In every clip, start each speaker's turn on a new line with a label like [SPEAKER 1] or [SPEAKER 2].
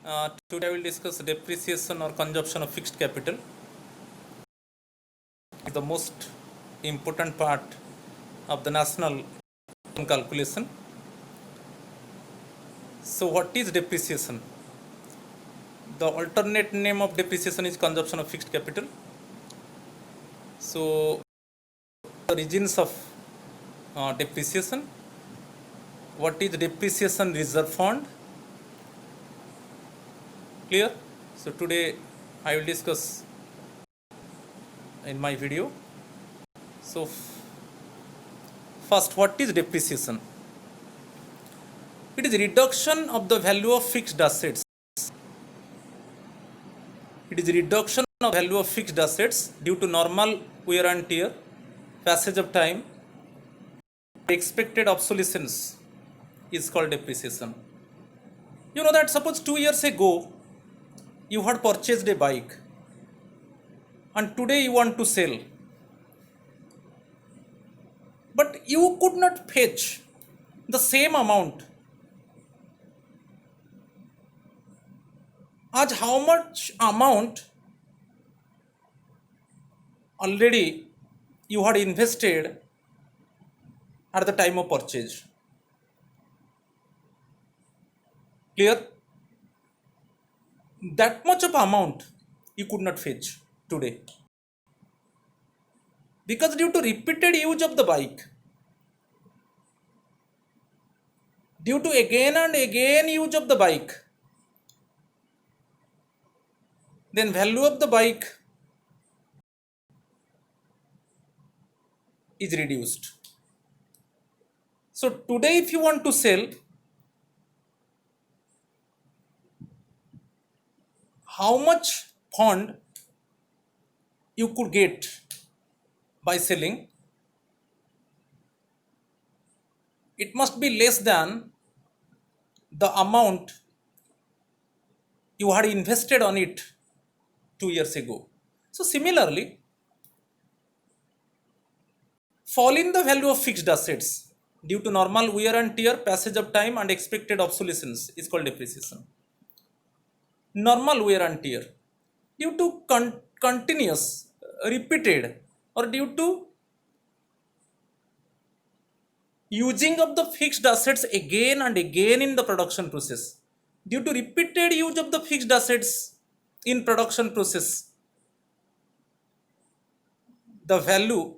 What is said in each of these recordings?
[SPEAKER 1] Today I will discuss depreciation or consumption of fixed capital. The most important part of the national calculation. So what is depreciation? The alternate name of depreciation is consumption of fixed capital. So the origins of depreciation. What is depreciation reserve fund? Clear? So today I will discuss in my video. So first, what is depreciation? It is reduction of the value of fixed assets. It is reduction of value of fixed assets due to normal wear and tear, passage of time, expected obsolescence is called depreciation. You know that suppose 2 years ago you had purchased a bike and today you want to sell, but you could not fetch the same amount as how much amount already you had invested at the time of purchase. Clear? That much of amount you could not fetch today because due to repeated use of the bike, due to again and again use of the bike, then value of the bike is reduced. So today if you want to sell, how much fund you could get by selling, it must be less than the amount you had invested on it 2 years ago. So similarly, fall in the value of fixed assets due to normal wear and tear, passage of time and expected obsolescence is called depreciation. Normal wear and tear due to continuous, repeated or due to using of the fixed assets again and again in the production process, due to repeated use of the fixed assets in production process, the value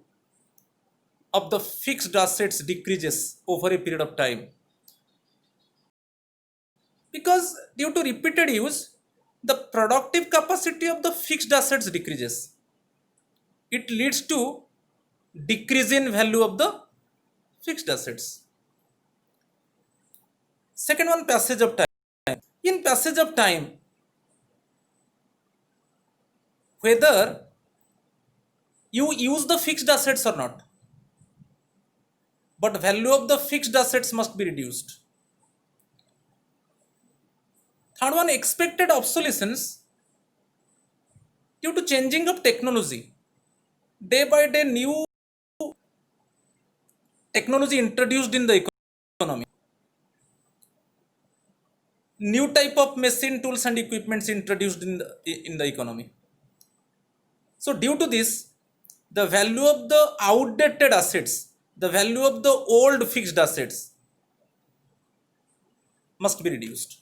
[SPEAKER 1] of the fixed assets decreases over a period of time. Because due to repeated use, the productive capacity of the fixed assets decreases. It leads to decrease in value of the fixed assets. Second one, passage of time. In passage of time, whether you use the fixed assets or not, but value of the fixed assets must be reduced. Third one, expected obsolescence due to changing of technology. Day by day, new technology introduced in the economy. New type of machine, tools and equipments introduced in the economy. So due to this, the value of the outdated assets, the value of the old fixed assets must be reduced.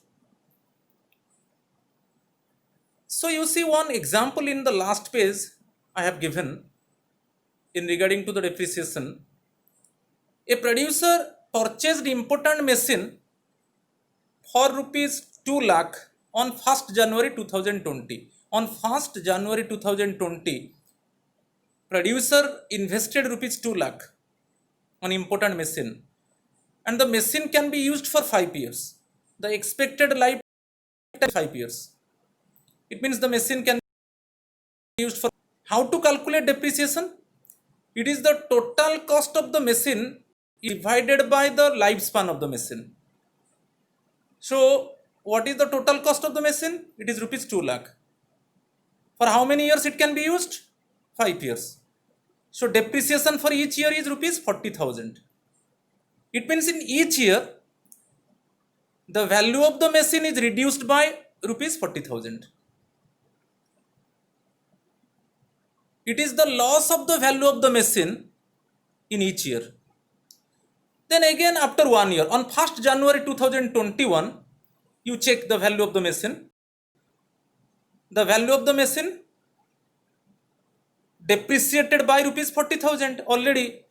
[SPEAKER 1] So you see one example in the last page I have given in regarding to the depreciation. A producer purchased important machine for rupees 2 lakh on 1st January 2020. On 1st January 2020, producer invested rupees 2 lakh on important machine and the machine can be used for 5 years. The expected lifetime is 5 years. It means the machine can be used for. How to calculate depreciation? It is the total cost of the machine divided by the lifespan of the machine. So what is the total cost of the machine? It is rupees 2 lakh. For how many years it can be used? 5 years. So depreciation for each year is rupees 40,000. It means in each year the value of the machine is reduced by rupees 40,000. It is the loss of the value of the machine in each year. Then again after 1 year, on 1st January 2021, you check the value of the machine. The value of the machine depreciated by rupees 40,000 already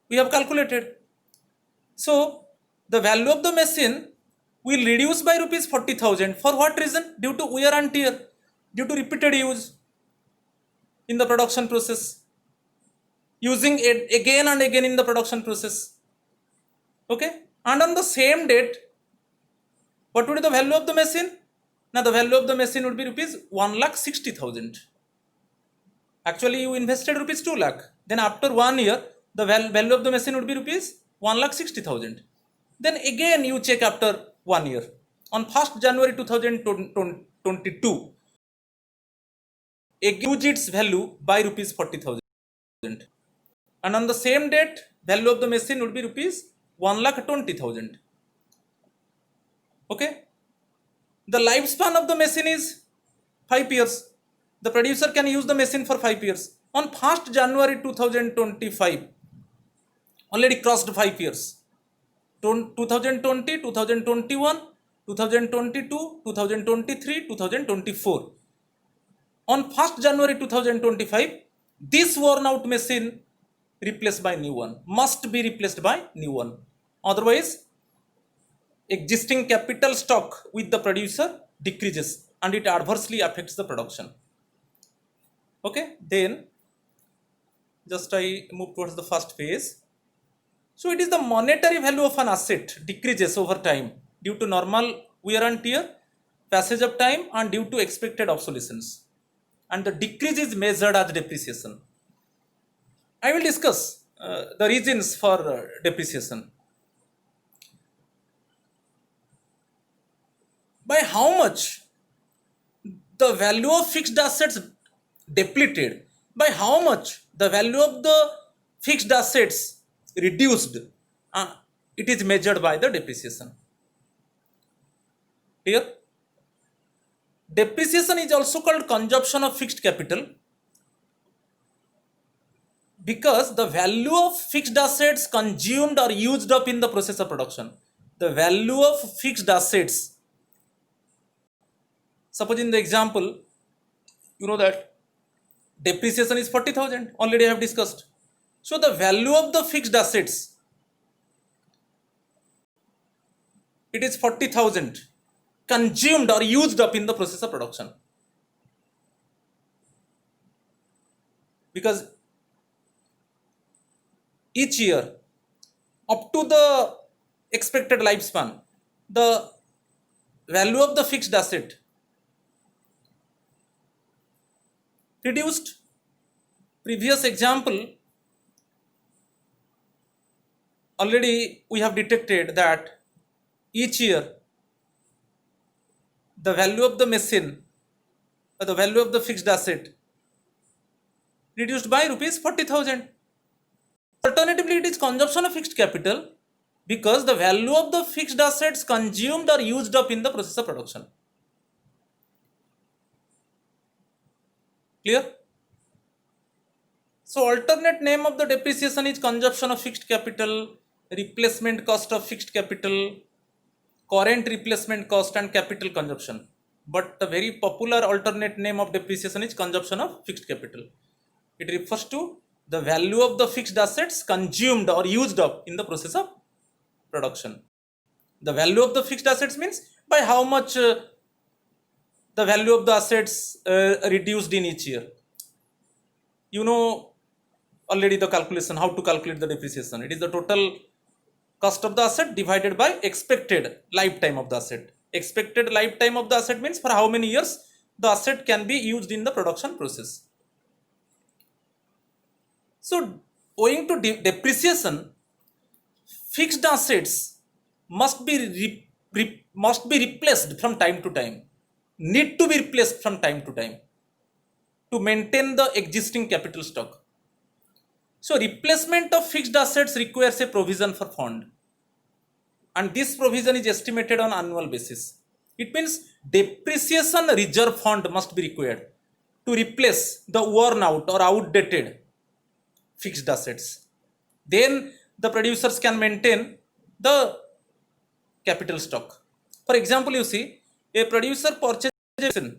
[SPEAKER 1] we have calculated. So the value of the machine will reduce by rupees 40,000. For what reason? Due to wear and tear, due to repeated use in the production process, using it again and again in the production process. Okay, and on the same date, what would be the value of the machine? Now the value of the machine would be rupees 1,60,000. Actually, you invested rupees 2 lakh. Then after 1 year, the value of the machine would be rupees 1,60,000. Then again you check after 1 year. On 1st January 2022, use its value by rupees 40,000. And on the same date, value of the machine would be rupees 1,20,000. Okay. The lifespan of the machine is 5 years. The producer can use the machine for 5 years. On 1st January 2025, already crossed 5 years. 2020, 2021, 2022, 2023, 2024. On 1st January 2025, this worn out machine replaced by new one, must be replaced by new one. Otherwise, existing capital stock with the producer decreases and it adversely affects the production. Okay, then just I move towards the first phase. So it is the monetary value of an asset decreases over time due to normal wear and tear, passage of time, and due to expected obsolescence. And the decrease is measured as depreciation. I will discuss the reasons for depreciation. By how much the value of fixed assets depleted, by how much the value of the fixed assets reduced, it is measured by the depreciation. Here, depreciation is also called consumption of fixed capital because the value of fixed assets consumed or used up in the process of production. The value of fixed assets, suppose in the example, you know that depreciation is 40,000, already I have discussed. So the value of the fixed assets, it is 40,000 consumed or used up in the process of production. Because each year, up to the expected lifespan, the value of the fixed asset reduced. Previous example, already we have detected that each year the value of the machine or the value of the fixed asset reduced by rupees 40,000. Alternatively, it is consumption of fixed capital because the value of the fixed assets consumed or used up in the process of production. Clear? So alternate name of the depreciation is consumption of fixed capital, replacement cost of fixed capital, current replacement cost, and capital consumption. But the very popular alternate name of depreciation is consumption of fixed capital. It refers to the value of the fixed assets consumed or used up in the process of production. The value of the fixed assets means by how much the value of the assets reduced in each year. You know already the calculation, how to calculate the depreciation. It is the total cost of the asset divided by expected lifetime of the asset. Expected lifetime of the asset means for how many years the asset can be used in the production process. So owing to depreciation, fixed assets must be replaced from time to time, need to be replaced from time to time to maintain the existing capital stock. So replacement of fixed assets requires a provision for fund, and this provision is estimated on annual basis. It means depreciation reserve fund must be required to replace the worn out or outdated fixed assets. Then the producers can maintain the capital stock. For example, you see a producer purchases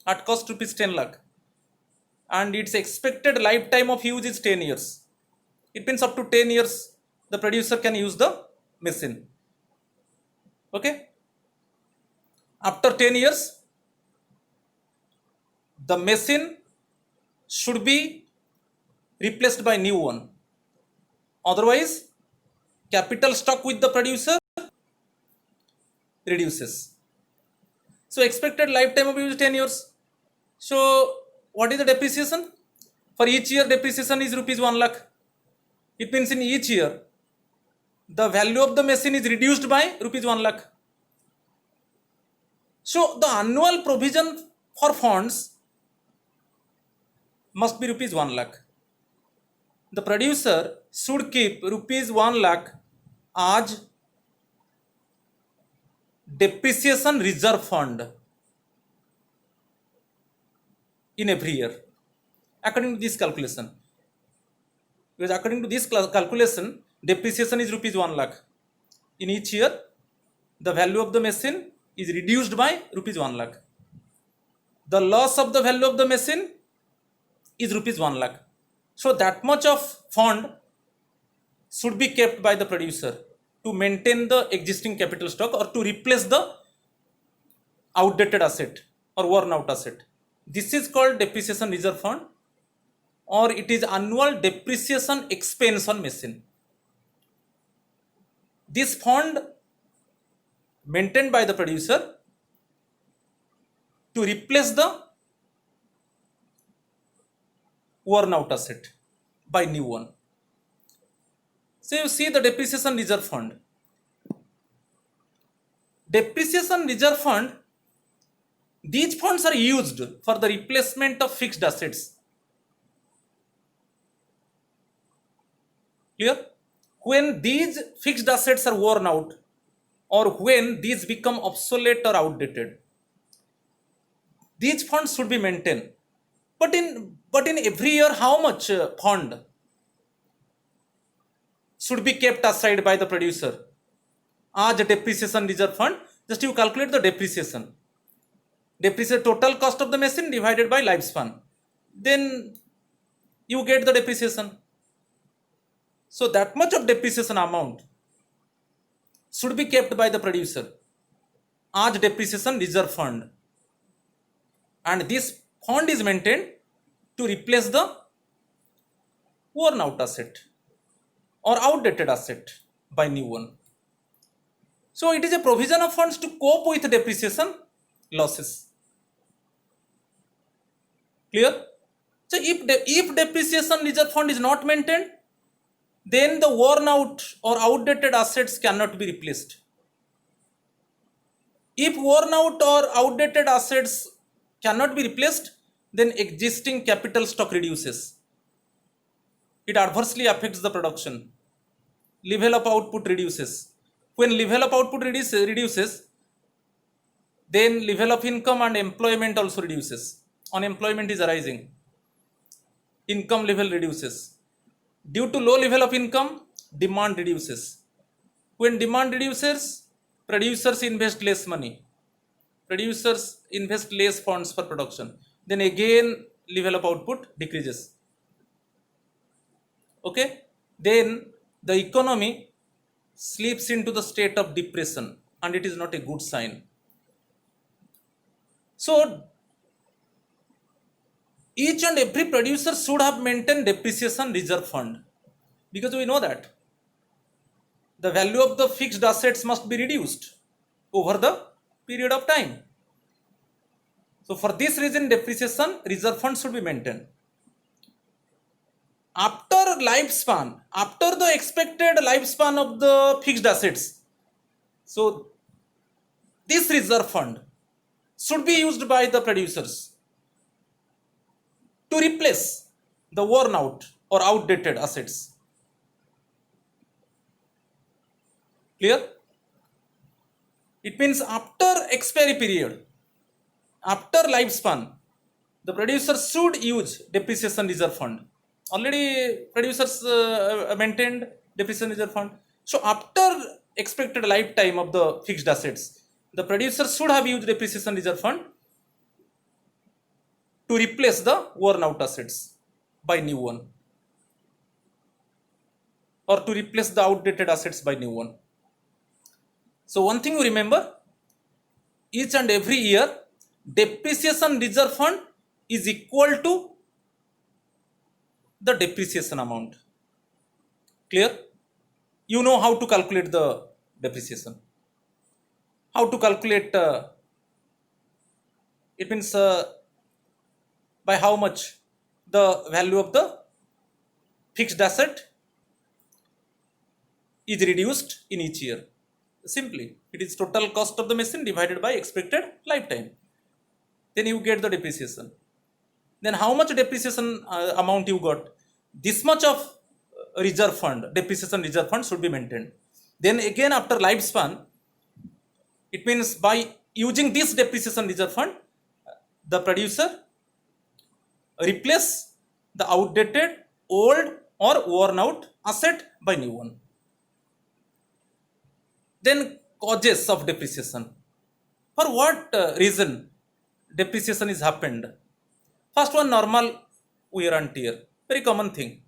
[SPEAKER 1] at cost rupees 10 lakh and its expected lifetime of use is 10 years. It means up to 10 years the producer can use the machine. Okay. After 10 years, the machine should be replaced by new one. Otherwise, capital stock with the producer reduces. So expected lifetime of use 10 years. So what is the depreciation? For each year depreciation is rupees 1 lakh. It means in each year the value of the machine is reduced by rupees 1 lakh. So the annual provision for funds must be rupees 1 lakh. The producer should keep rupees 1 lakh as depreciation reserve fund in every year according to this calculation. Because according to this calculation, depreciation is rupees 1 lakh. In each year, the value of the machine is reduced by rupees 1 lakh. The loss of the value of the machine is rupees 1 lakh. So that much of fund should be kept by the producer to maintain the existing capital stock or to replace the outdated asset or worn out asset. This is called depreciation reserve fund, or it is annual depreciation expense on machine. This fund maintained by the producer to replace the worn out asset by new one. So you see the depreciation reserve fund. Depreciation reserve fund, these funds are used for the replacement of fixed assets. Clear? When these fixed assets are worn out or when these become obsolete or outdated, these funds should be maintained. But in every year, how much fund should be kept aside by the producer as a depreciation reserve fund? Just you calculate the depreciation. Depreciate total cost of the machine divided by lifespan. Then you get the depreciation. So that much of depreciation amount should be kept by the producer as depreciation reserve fund. And this fund is maintained to replace the worn out asset or outdated asset by new one. So it is a provision of funds to cope with depreciation losses. Clear? So if depreciation reserve fund is not maintained, then the worn out or outdated assets cannot be replaced. If worn out or outdated assets cannot be replaced, then existing capital stock reduces. It adversely affects the production. Level of output reduces. When level of output reduces, then level of income and employment also reduces. Unemployment is arising. Income level reduces. Due to low level of income, demand reduces. When demand reduces, producers invest less money. Producers invest less funds for production. Then again level of output decreases. Okay? Then the economy slips into the state of depression and it is not a good sign. So each and every producer should have maintained depreciation reserve fund, because we know that the value of the fixed assets must be reduced over the period of time. So for this reason, depreciation reserve fund should be maintained. After lifespan, after the expected lifespan of the fixed assets, so this reserve fund should be used by the producers to replace the worn out or outdated assets. Clear? It means after expiry period, after lifespan, the producer should use depreciation reserve fund. Already producers maintained depreciation reserve fund. So after expected lifetime of the fixed assets, the producer should have used depreciation reserve fund to replace the worn out assets by new one, or to replace the outdated assets by new one. So one thing you remember, each and every year depreciation reserve fund is equal to the depreciation amount. Clear? You know how to calculate the depreciation. How to calculate, it means by how much the value of the fixed asset is reduced in each year. Simply, it is total cost of the machine divided by expected lifetime. Then you get the depreciation. Then how much depreciation amount you got? This much of reserve fund, depreciation reserve fund should be maintained. Then again after lifespan, it means by using this depreciation reserve fund, the producer replace the outdated, old or worn out asset by new one. Then causes of depreciation. For what reason depreciation is happened? First one, normal wear and tear, very common thing.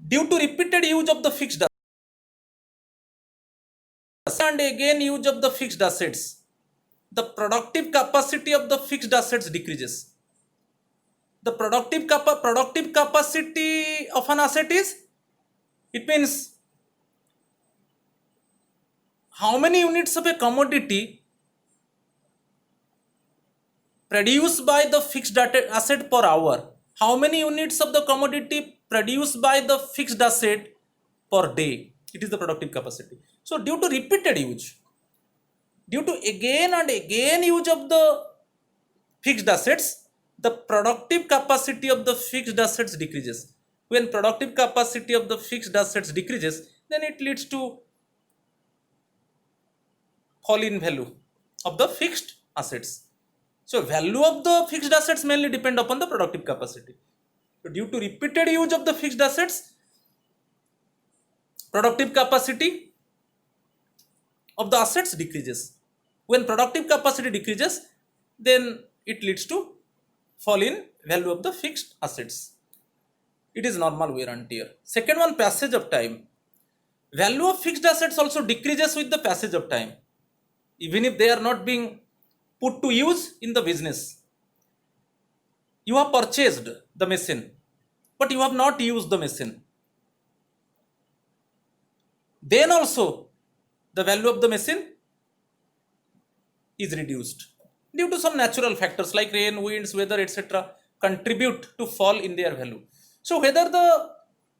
[SPEAKER 1] Due to repeated use of the fixed assets and again use of the fixed assets, the productive capacity of the fixed assets decreases. The productive capacity of an asset is, it means how many units of a commodity produced by the fixed asset per hour, how many units of the commodity produced by the fixed asset per day. It is the productive capacity. So due to repeated use, due to again and again use of the fixed assets, the productive capacity of the fixed assets decreases. When productive capacity of the fixed assets decreases, then it leads to fall in value of the fixed assets. So value of the fixed assets mainly depend upon the productive capacity. So due to repeated use of the fixed assets, productive capacity of the assets decreases. When productive capacity decreases, then it leads to fall in value of the fixed assets. It is normal wear and tear. Second one, passage of time. Value of fixed assets also decreases with the passage of time, even if they are not being put to use in the business. You have purchased the machine, but you have not used the machine. Then also the value of the machine is reduced due to some natural factors like rain, winds, weather, etc. contribute to fall in their value. So whether the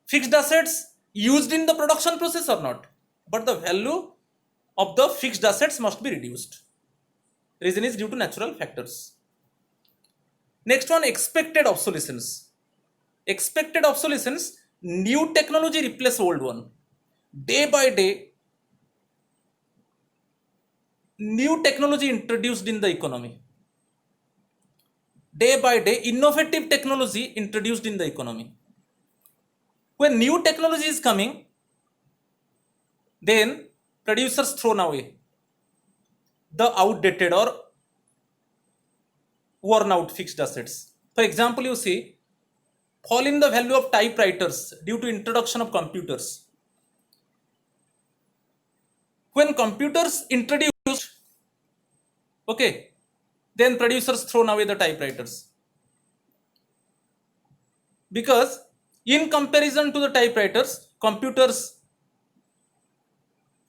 [SPEAKER 1] fixed assets used in the production process or not, but the value of the fixed assets must be reduced. Reason is due to natural factors. Next one, expected obsolescence. Expected obsolescence, new technology replace old one. Day by day, new technology introduced in the economy. Day by day, innovative technology introduced in the economy. When new technology is coming, then producers throw away the outdated or worn out fixed assets. For example, you see fall in the value of typewriters due to introduction of computers. When computers introduced, okay, then producers thrown away the typewriters, because in comparison to the typewriters, computers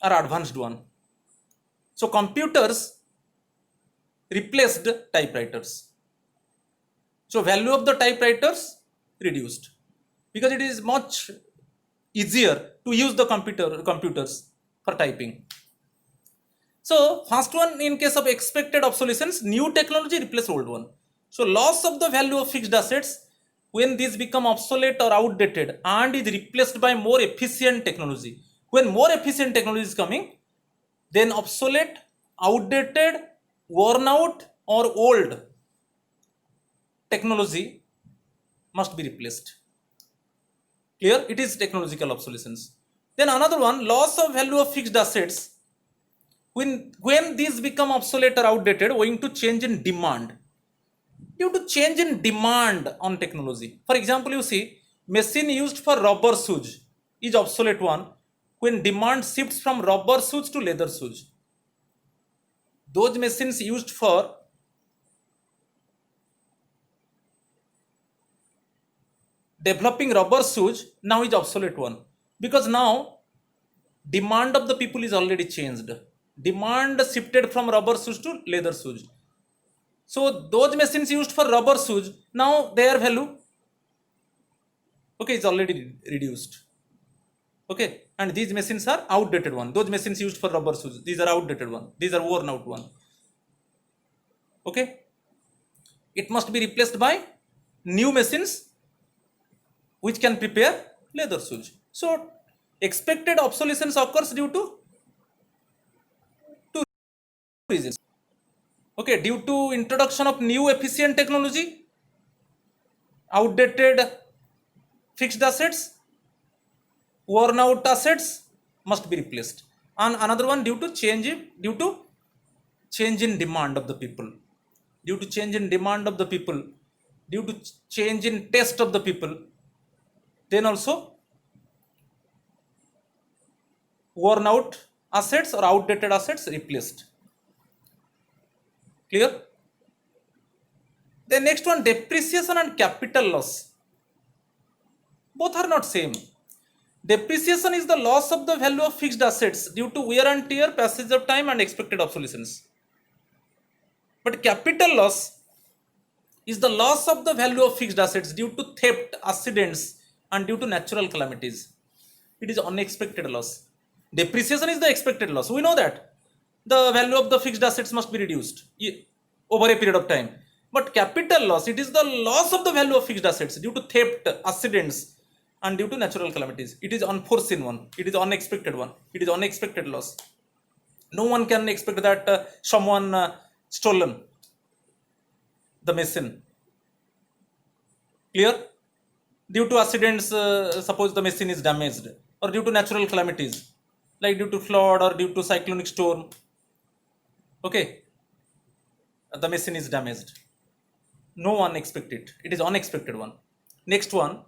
[SPEAKER 1] are advanced one. So computers replaced typewriters. So value of the typewriters reduced, because it is much easier to use the computers for typing. So first one, in case of expected obsolescence, new technology replace old one. So loss of the value of fixed assets when these become obsolete or outdated and is replaced by more efficient technology. When more efficient technology is coming, then obsolete, outdated, worn out or old technology must be replaced. Clear? It is technological obsolescence. Then another one, loss of value of fixed assets. When these become obsolete or outdated owing to change in demand, due to change in demand on technology. For example, you see machine used for rubber shoes is obsolete one when demand shifts from rubber shoes to leather shoes. Those machines used for developing rubber shoes now is obsolete one, because now demand of the people is already changed. Demand shifted from rubber shoes to leather shoes. So those machines used for rubber shoes, now their value, okay, is already reduced. Okay, and these machines are outdated one. Those machines used for rubber shoes, these are outdated one. These are worn out one. Okay, it must be replaced by new machines which can prepare leather shoes. So expected obsolescence occurs due to two reasons. Okay, due to introduction of new efficient technology, outdated fixed assets, worn out assets must be replaced. And another one due to change in demand of the people. Due to change in demand of the people, due to change in taste of the people, then also worn out assets or outdated assets replaced. Clear? The next one, depreciation and capital loss. Both are not same. Depreciation is the loss of the value of fixed assets due to wear and tear, passage of time and expected obsolescence. But capital loss is the loss of the value of fixed assets due to theft, accidents and due to natural calamities. It is unexpected loss. Depreciation is the expected loss. We know that the value of the fixed assets must be reduced over a period of time. But capital loss, it is the loss of the value of fixed assets due to theft, accidents and due to natural calamities. It is unforeseen one. It is unexpected one. It is unexpected loss. No one can expect that someone stolen the machine. Clear? Due to accidents, suppose the machine is damaged, or due to natural calamities like due to flood or due to cyclonic storm. Okay, the machine is damaged. No one expect it. It is unexpected one. Next one,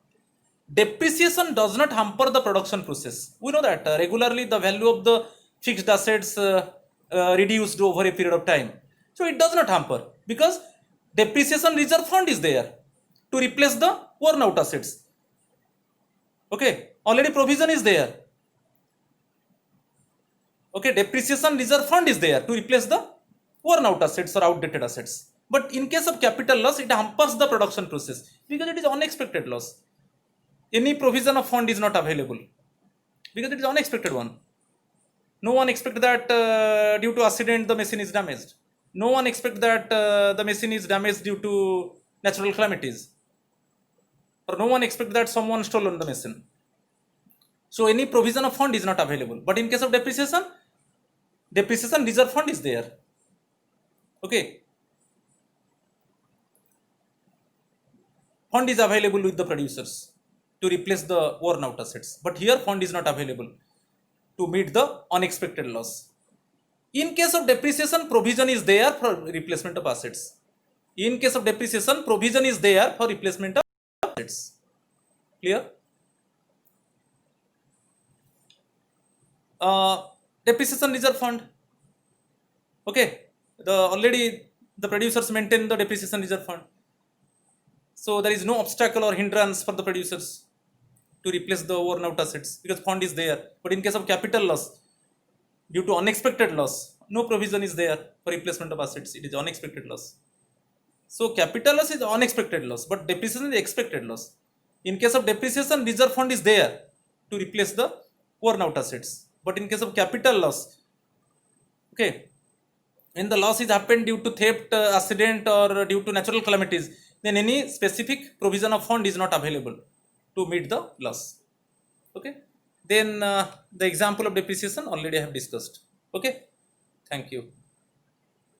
[SPEAKER 1] depreciation does not hamper the production process. We know that regularly the value of the fixed assets reduced over a period of time. So it does not hamper because depreciation reserve fund is there to replace the worn out assets. Okay, already provision is there. Okay, depreciation reserve fund is there to replace the worn out assets or outdated assets. But in case of capital loss, it hampers the production process because it is unexpected loss. Any provision of fund is not available because it is unexpected one. No one expect that due to accident the machine is damaged. No one expect that the machine is damaged due to natural calamities. Or no one expect that someone stolen the machine. So any provision of fund is not available. But in case of depreciation reserve fund is there. Okay. Fund is available with the producers to replace the worn out assets. But here fund is not available to meet the unexpected loss. In case of depreciation, provision is there for replacement of assets. In case of depreciation, provision is there for replacement of assets. Clear? Depreciation reserve fund. Okay, already the producers maintain the depreciation reserve fund. So there is no obstacle or hindrance for the producers to replace the worn out assets because fund is there. But in case of capital loss, due to unexpected loss, no provision is there for replacement of assets. It is unexpected loss. So capital loss is unexpected loss, but depreciation is expected loss. In case of depreciation, reserve fund is there to replace the worn out assets. But in case of capital loss, okay, when the loss is happened due to theft, accident or due to natural calamities, then any specific provision of fund is not available to meet the loss. Okay, then the example of depreciation already I have discussed. Okay, Thank you.